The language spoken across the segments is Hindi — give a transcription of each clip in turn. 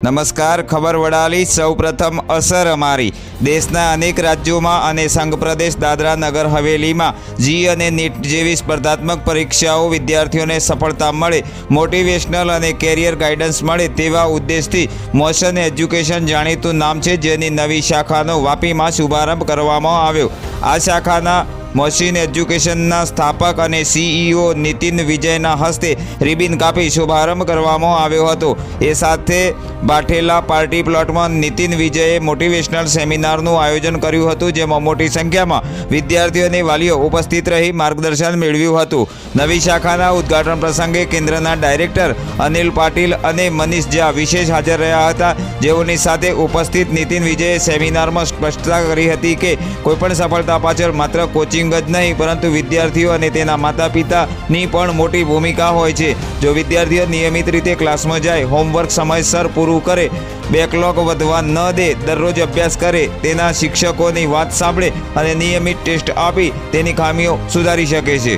નમસ્કાર. ખબર વડાલી. સૌપ્રથમ અસર અમારી દેશના અનેક રાજ્યોમાં અને સંઘ પ્રદેશ દાદરા નગર હવેલીમાં જી અને નીટ જેવી સ્પર્ધાત્મક પરીક્ષાઓ વિદ્યાર્થીઓને સફળતા મળે, મોટિવેશનલ અને કેરિયર ગાઈડન્સ મળે તેવા ઉદ્દેશથી મોશન એજ્યુકેશન જાણીતું નામ છે, જેની નવી શાખાનો વાપીમાં શુભારંભ કરવામાં આવ્યો. આ શાખાના મોશન એજ્યુકેશનના સ્થાપક અને સીઈઓ નીતિન વિજયના હસ્તે રિબિન કાપી શુભારંભ કરવામાં આવ્યો હતો. એ સાથે બાઠેલા પાર્ટી પ્લોટમાં નીતિન વિજયે મોટિવેશનલ સેમિનારનું આયોજન કર્યું હતું, જેમાં મોટી સંખ્યામાં વિદ્યાર્થીઓ અને વાલીઓ ઉપસ્થિત રહી માર્ગદર્શન મેળવ્યું હતું. નવી શાખાના ઉદ્ઘાટન પ્રસંગે કેન્દ્રના ડાયરેક્ટર અનિલ પાટીલ અને મનીષ ઝા વિશેષ હાજર રહ્યા હતા, જેઓની સાથે ઉપસ્થિત નીતિન વિજયે સેમિનારમાં સ્પષ્ટતા કરી હતી કે કોઈપણ સફળતા પાછળ માત્ર કોચિંગ જ નહીં પરંતુ વિદ્યાર્થીઓ અને તેના માતા પિતાની પણ મોટી ભૂમિકા હોય છે. જો વિદ્યાર્થીઓ નિયમિત રીતે ક્લાસમાં જાય, હોમવર્ક સમયસર પૂરું કરે, બેકલોગ વધવા ન દે, દરરોજ અભ્યાસ કરે, તેના શિક્ષકોની વાત સાંભળે અને નિયમિત ટેસ્ટ આપી તેની ખામીઓ સુધારી શકે છે.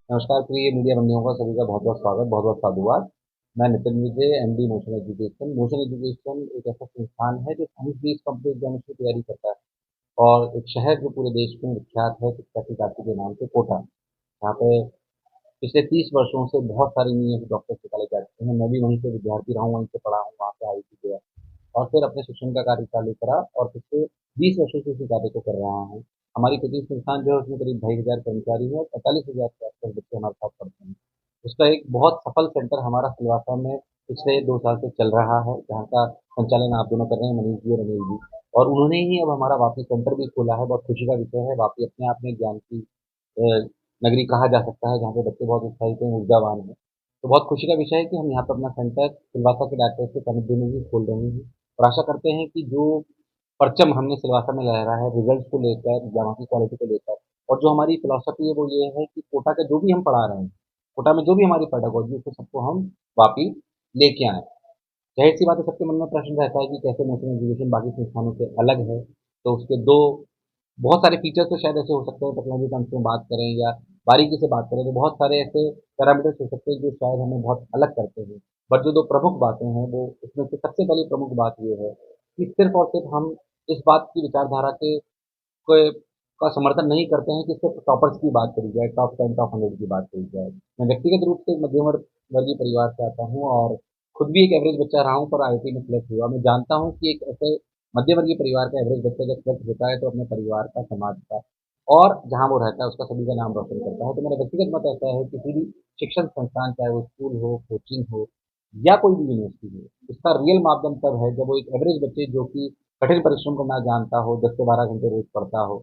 नमस्कार प्रिय मीडिया बंधुओं का सभी का बहुत बहुत स्वागत, बहुत बहुत साधुवाद। मैं Nitin Vijay, MD motion education. Motion education एक ऐसा संस्थान है जो साइंस बेस्ड कॉम्पिटिटिव एग्जाम्स की तैयारी करता है और एक शहर जो पूरे देश में विख्यात है शिक्षा की घाटी के नाम से, कोटा, जहाँ पे पिछले 30 वर्षों से बहुत सारे इंजीनियर डॉक्टर निकाले जाते हैं। मैं भी वहीं से विद्यार्थी रहा हूँ, वहीं से पढ़ा हूँ, वहाँ से आई थी गया और फिर अपने शिक्षण का कार्य चालू करा और पिछले 20 वर्षों से इसी कार्य को कर रहा हूँ। हमारी कोचिंग संस्थान जो है उसमें करीब 2,500 कर्मचारी हैं और 45,000 के आसपास बच्चे हमारे साथ पढ़ते हैं। उसका एक बहुत सफल सेंटर हमारा सिलवासा में पिछले 2 साल से चल रहा है, जहाँ का संचालन आप दोनों कर रहे हैं, मनीष जी और अनिल जी, और उन्होंने ही अब हमारा वापी सेंटर भी खोला है। बहुत खुशी का विषय है। वापी अपने आप में ज्ञान की नगरी कहा जा सकता है, जहाँ पे बच्चे बहुत उत्साहित हैं, ऊर्जावान हैं। तो बहुत खुशी का विषय है कि हम यहाँ पर अपना सेंटर सिलवासा के डायरेक्टर से सानिध्य में भी खोल रहे हैं और आशा करते हैं कि जो परचम हमने सिलवासा में लहरा है रिजल्ट को लेकर, एग्जाम की क्वालिटी को लेकर, और जो हमारी फिलॉसफी है वो ये है कि कोटा का जो भी हम पढ़ा रहे हैं, कोटा में जो भी हमारी पेडागॉजी है, उसको सबको हम वापी लेके आए। जाहिर सी बात है, सबके मन में प्रश्न रहता है कि कैसे मोशन एजुकेशन बाकी संस्थानों से अलग है। तो उसके दो बहुत सारे फीचर्स तो शायद ऐसे हो सकते हैं, टेक्नोलॉजी टर्म्स में बात करें या बारीकी से बात करें तो बहुत सारे ऐसे पैरामीटर्स हो सकते हैं जो शायद हमें बहुत अलग करते हैं। बट जो दो प्रमुख बातें हैं वो इसमें से सबसे पहली प्रमुख बात ये है कि सिर्फ और सिर्फ हम इस बात की विचारधारा के कोई का समर्थन नहीं करते हैं कि सिर्फ टॉपर्स की बात करी जाए, टॉप 10 टॉप 100 की बात करी जाए। मैं व्यक्तिगत रूप से एक मध्यम वर्गीय परिवार से आता हूँ और खुद भी एक एवरेज बच्चा रहा हूँ, पर आईआईटी में सिलेक्ट हुआ। मैं जानता हूँ कि एक ऐसे मध्य वर्गीय परिवार का एवरेज बच्चा जब सिलेक्ट होता है तो अपने परिवार का, समाज का और जहाँ वो रहता है उसका सभी का नाम रोशन करता है। तो मेरा व्यक्तिगत मत ऐसा है कि किसी भी शिक्षण संस्थान, चाहे वो स्कूल हो, कोचिंग हो या कोई भी यूनिवर्सिटी हो, इसका रियल मापदंड तब है जब वो एक एवरेज बच्चे जो कि कठिन परिश्रम करना जानता हो, 10 से 12 घंटे रोज पढ़ता हो,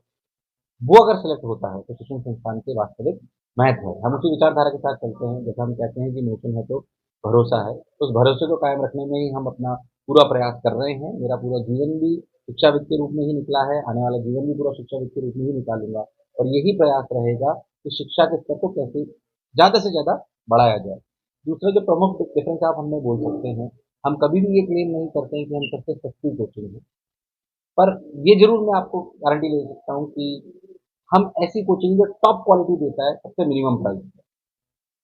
वो अगर सेलेक्ट होता है तो शिक्षण संस्थान के वास्तविक महत्व है। हम उसी विचारधारा के साथ चलते हैं। जैसा हम कहते हैं कि मोशन है तो भरोसा है, तो उस भरोसे को कायम रखने में ही हम अपना पूरा प्रयास कर रहे हैं। मेरा पूरा जीवन भी शिक्षाविद के रूप में ही निकला है, आने वाला जीवन भी पूरा शिक्षाविद के रूप में ही निकालूंगा और यही प्रयास रहेगा कि शिक्षा के स्तर को कैसे ज़्यादा से ज़्यादा बढ़ाया जाए। दूसरा जो प्रमुख डिफरेंस आप हमने बोल सकते हैं, हम कभी भी ये क्लेम नहीं करते हैं कि हम सबसे सस्ती कोचिंग है, पर ये जरूर मैं आपको गारंटी ले सकता हूँ कि हम ऐसी कोचिंग जो टॉप क्वालिटी देता है सबसे मिनिमम प्राइस पे।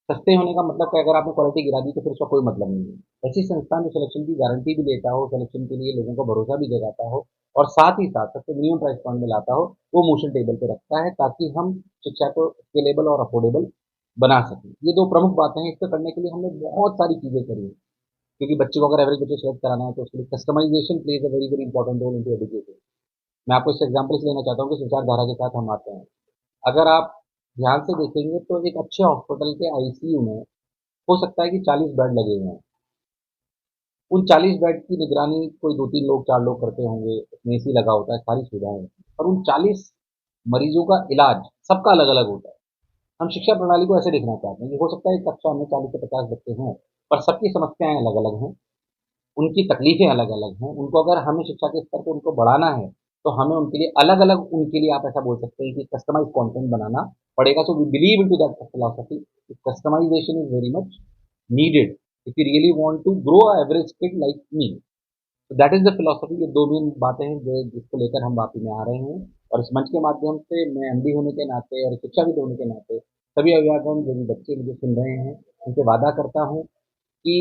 सस्ते होने का मतलब कि अगर आपने क्वालिटी गिरा दी तो फिर उसका कोई मतलब नहीं है। ऐसी संस्थान जो सिलेक्शन की गारंटी भी देता हो, सिलेक्शन के लिए लोगों को भरोसा भी जगाता हो और साथ ही साथ सबसे मिनिमम प्राइस पॉइंट में लाता हो, वो मोशन टेबल पे रखता है ताकि हम शिक्षा को स्केलेबल और अफोर्डेबल बना सकें। ये दो प्रमुख बातें हैं। इसको करने के लिए हमने बहुत सारी चीजें करी हैं, क्योंकि बच्चे को अगर एवरेज बच्चे सेलेक्ट कराना है तो उसके लिए customisation plays a very very important role in education. मैं आपको इस एग्जाम्पल से लेना चाहता हूँ कि विचारधारा के साथ हम आते हैं। अगर आप ध्यान से देखेंगे तो एक अच्छे हॉस्पिटल के आईसीयू में हो सकता है कि 40 बेड लगे हुए हैं। उन 40 बेड की निगरानी कोई 2-3 लोग, 4 लोग करते होंगे, उसमें एसी लगा होता है, सारी सुविधाएं होती हैं, और उन 40 मरीजों का इलाज सबका अलग अलग होता है। हम शिक्षा प्रणाली को ऐसे देखना चाहते हैं कि हो सकता है एक कक्षा में 40 से 50 बच्चे हों, पर सबकी समस्याएं अलग अलग हैं, उनकी तकलीफें अलग अलग हैं। उनको अगर हमें शिक्षा के स्तर को उनको बढ़ाना है तो हमें उनके लिए अलग अलग, उनके लिए आप ऐसा बोल सकते हैं कि कस्टमाइज कंटेंट बनाना पड़ेगा। So we believe in to that philosophy, customisation is very much needed if you really want to grow a average kid like me. तो दैट इज द फिलॉसफी। ये दो मेन बातें हैं जो जिसको लेकर हम वापी में आ रहे हैं और इस मंच के माध्यम से मैं एमडी होने के नाते और शिक्षाविद होने के नाते सभी अभिभावक जो भी बच्चे मुझे सुन रहे हैं उनसे वादा करता हूँ कि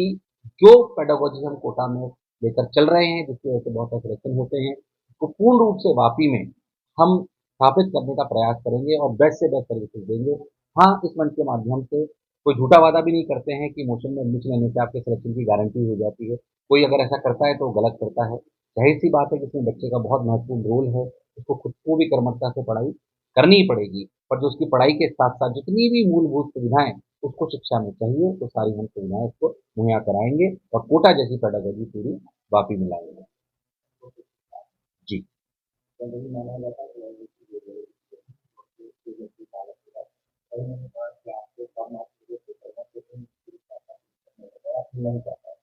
जो पेडागोजी हम कोटा में लेकर चल रहे हैं, जिसकी वजह से बहुत सारे सिलेक्शन होते हैं, तो पूर्ण रूप से वापी में हम स्थापित करने का प्रयास करेंगे और बेस्ट से बेस्ट सर्विसेज देंगे। हाँ, इस मंच के माध्यम से कोई झूठा वादा भी नहीं करते हैं कि मोशन में एडमिशन लेने से आपके सिलेक्शन की गारंटी हो जाती है। कोई अगर ऐसा करता है तो गलत करता है। जाहिर सी बात है कि इसमें बच्चे का बहुत महत्वपूर्ण रोल है, उसको खुद को भी कर्मठता से पढ़ाई करनी ही पड़ेगी, और जो उसकी पढ़ाई के साथ साथ जितनी भी मूलभूत सुविधाएं उसको शिक्षा में चाहिए, तो सारी हम सुविधाएं उसको मुहैया कराएंगे और कोटा जैसी पेडागोजी पूरी वापी में लाएंगे। जी।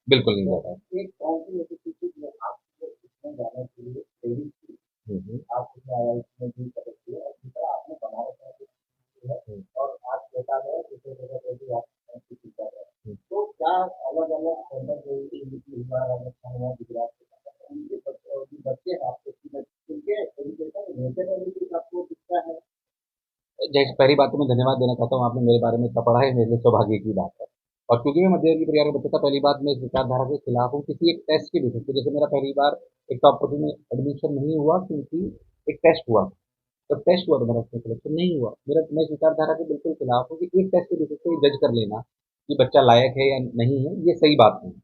बिल्कुल नहीं जाता है। जैसे पहली बात तो मैं धन्यवाद देना चाहता हूँ, आपने मेरे बारे में इतना पढ़ा है, मेरे लिए सौभाग्य की बात है। और क्योंकि मैं मध्य वर्गीय परिवार का बच्चा था, पहली बात मैं इस विचारधारा के खिलाफ हूँ किसी एक टेस्ट के बेसिस पे। जैसे मेरा पहली बार एक टॉप 40 में एडमिशन नहीं हुआ क्योंकि एक टेस्ट हुआ। जब टेस्ट हुआ तो मेरा उसमें सिलेक्शन नहीं हुआ। मैं इस विचारधारा के बिल्कुल खिलाफ हूँ कि एक टेस्ट के बेसिस पे जज कर लेना कि बच्चा लायक है या नहीं है, ये सही बात नहीं।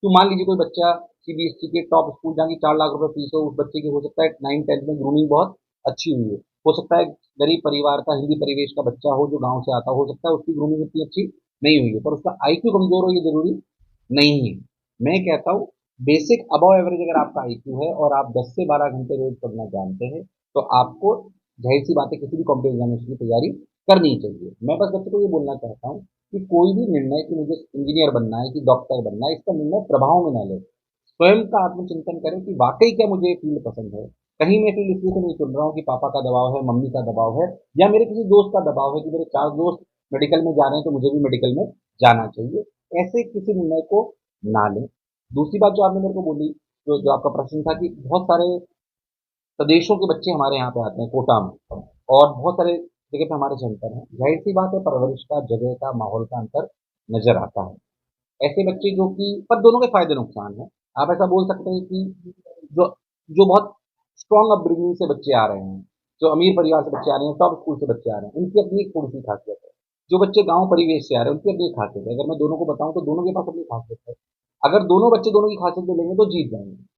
तो मान लीजिए कोई बच्चा सीबीएसई के टॉप स्कूल जहाँ की 4 लाख रुपए फीस हो, उस बच्चे की हो सकता है 9th 10th में ग्रूमिंग बहुत अच्छी हुई हो सकता है गरीब परिवार का हिंदी परिवेश का बच्चा हो जो गांव से आता हो सकता है उसकी ग्रूमिंग इतनी अच्छी नहीं हुई है, पर उसका आईक्यू कमजोर हो ये जरूरी नहीं है। मैं कहता हूँ बेसिक अबव एवरेज अगर आपका आईक्यू है और आप 10 से 12 घंटे रोज पढ़ना जानते हैं, तो आपको जाहिर सी बात है किसी भी कॉम्पिटेटिव एग्जामिनेशन की तैयारी करनी चाहिए। मैं बस बच्चे को ये बोलना चाहता हूँ कि कोई भी निर्णय कि मुझे इंजीनियर बनना है कि डॉक्टर बनना है, इसका निर्णय प्रभाव में न ले। स्वयं का आत्मचिंतन करें कि वाकई क्या मुझे ये फील्ड पसंद है। कहीं मैं फील्ड इसलिए तो नहीं चुन रहा हूँ कि पापा का दबाव है, मम्मी का दबाव है, या मेरे किसी दोस्त का दबाव है कि मेरे 4 दोस्त मेडिकल में जा रहे हैं तो मुझे भी मेडिकल में जाना चाहिए। ऐसे किसी निर्णय को ना लें। दूसरी बात जो आपने मेरे को बोली, जो आपका प्रश्न था कि बहुत सारे प्रदेशों के बच्चे हमारे यहाँ पे आते हैं कोटा में, और बहुत सारे जगह पे हमारे सेंटर हैं। जाहिर सी बात है परवरिश का, जगह का, माहौल का अंतर नजर आता है। ऐसे बच्चे जो कि पर दोनों के फायदे नुकसान हैं। आप ऐसा बोल सकते हैं कि जो जो बहुत स्ट्रॉन्ग अपब्रिंगिंग से बच्चे आ रहे हैं, जो अमीर परिवार से बच्चे आ रहे हैं, टॉप स्कूल से बच्चे आ रहे हैं, उनकी अपनी एक थोड़ी सी खासियत है। जो बच्चे गांव परिवेश से आ रहे हैं उनकी अपनी एक खासियत है। अगर मैं दोनों को बताऊं तो दोनों के पास अपनी खासियत है। अगर दोनों बच्चे दोनों की खासियत ले लेंगे तो जीत जाएंगे।